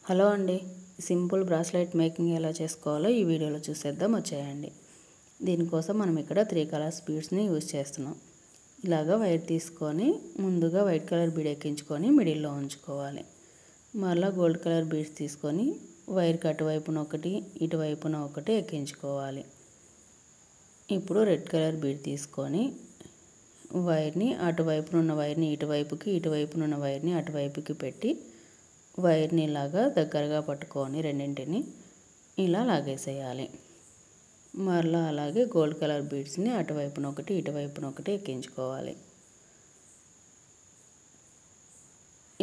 Hello అండి, simple bracelet making ఎలా చేసుకోవాలో ఈ వీడియోలో చూసేద్దాం, వచ్చేయండి. దీనికోసం మనం ఇక్కడ 3 కలర్స్ బీడ్స్ని యూజ్ చేస్తున్నాం. ఇలాగా వైర్ తీసుకొని ముందుగా వైట్ కలర్ బీడ్ ఎక్కించుకొని మిడిల్లో ఉంచుకోవాలి. మరలా గోల్డ్ కలర్ బీడ్స్ తీసుకొని వైర్కి అటువైపున ఒకటి ఇటువైపున ఒకటి ఎక్కించుకోవాలి. ఇప్పుడు రెడ్ కలర్ బీడ్ తీసుకొని వైర్ని అటువైపున ఉన్న వైర్ని ఇటువైపుకి, ఇటువైపున ఉన్న వైర్ని అటువైపుకి పెట్టి వైర్ని ఇలాగా దగ్గరగా పట్టుకొని రెండింటిని ఇలా లాగేసేయాలి. మరలా అలాగే గోల్డ్ కలర్ బీడ్స్ని అటువైపున ఒకటి ఇటువైపున ఒకటి ఎక్కించుకోవాలి.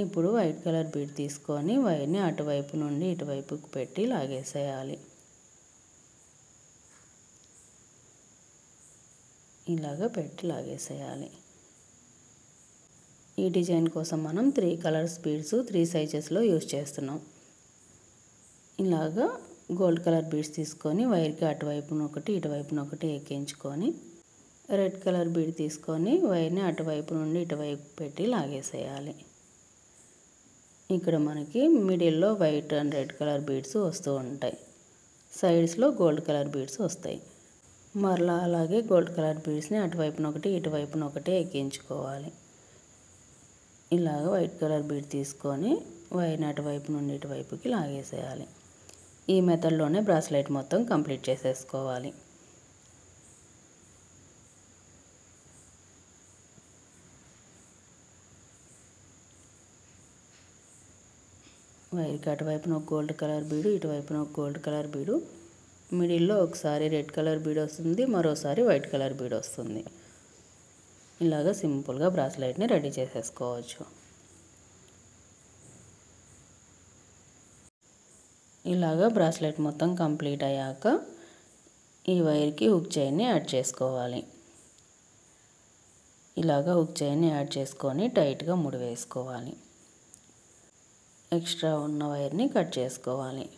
ఇప్పుడు వైట్ కలర్ బీడ్ తీసుకొని వైర్ని అటువైపు నుండి ఇటువైపుకి పెట్టి లాగేసేయాలి. ఇలాగా పెట్టి లాగేసేయాలి. ఈ డిజైన్ కోసం మనం 3 కలర్స్ బీడ్స్ 3 సైజెస్లో యూజ్ చేస్తున్నాం. ఇలాగా గోల్డ్ కలర్ బీడ్స్ తీసుకొని వైర్కి అటువైపున ఒకటి ఇటువైపున ఒకటి ఎక్కించుకొని రెడ్ కలర్ బీడ్ తీసుకొని వైర్ని అటువైపు నుండి ఇటువైపు పెట్టి లాగేసేయాలి. ఇక్కడ మనకి మిడిల్లో white and red colour beads వస్తూ ఉంటాయి, సైడ్స్లో గోల్డ్ కలర్ బీడ్స్ వస్తాయి. మరలా అలాగే గోల్డ్ కలర్ బీడ్స్ని అటువైపున ఒకటి ఇటువైపున ఒకటి ఎక్కించుకోవాలి. ఇలాగ వైట్ కలర్ బీడ్ తీసుకొని వైర్ని అటువైపు నుండి ఇటువైపుకి లాగేసేయాలి. ఈ మెథడ్లోనే బ్రాస్లెట్ మొత్తం కంప్లీట్ చేసేసుకోవాలి. వైర్కి అటువైపున ఒక గోల్డ్ కలర్ బీడు, ఇటువైపున ఒక గోల్డ్ కలర్ బీడు, మిడిల్లో ఒకసారి రెడ్ కలర్ బీడ్ వస్తుంది, మరోసారి వైట్ కలర్ బీడ్ వస్తుంది. ఇలాగ సింపుల్గా బ్రాస్లెట్ని రెడీ చేసేసుకోవచ్చు. ఇలాగ బ్రాస్లెట్ మొత్తం కంప్లీట్ అయ్యాక ఈ వైర్కి హుక్ చైన్ని యాడ్ చేసుకోవాలి. ఇలాగ హుక్ చైన్ని యాడ్ చేసుకొని టైట్గా ముడి వేసుకోవాలి. ఎక్స్ట్రా ఉన్న వైర్ని కట్ చేసుకోవాలి.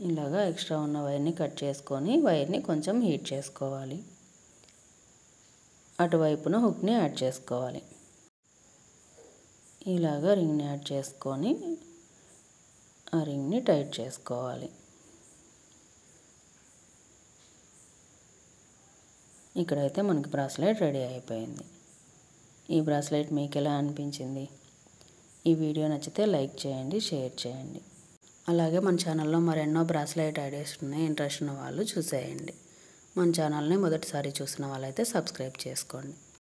ఇలాగా ఎక్స్ట్రా ఉన్న వైర్ని కట్ చేసుకొని వైర్ని కొంచెం హీట్ చేసుకోవాలి. అటువైపున హుక్ని యాడ్ చేసుకోవాలి. ఇలాగా రింగ్ని యాడ్ చేసుకొని ఆ రింగ్ని టైట్ చేసుకోవాలి. ఇక్కడైతే మనకి బ్రాస్లెట్ రెడీ అయిపోయింది. ఈ బ్రాస్లెట్ మీకు ఎలా అనిపించింది? ఈ వీడియో నచ్చితే లైక్ చేయండి, షేర్ చేయండి. అలాగే మన ఛానల్లో మరెన్నో బ్రాస్లెట్ ఐడియాస్ ఉన్నాయి, ఇంట్రెస్ట్ ఉన్న వాళ్ళు చూసేయండి. మన ఛానల్ని మొదటిసారి చూసిన వాళ్ళైతే సబ్స్క్రైబ్ చేసుకోండి.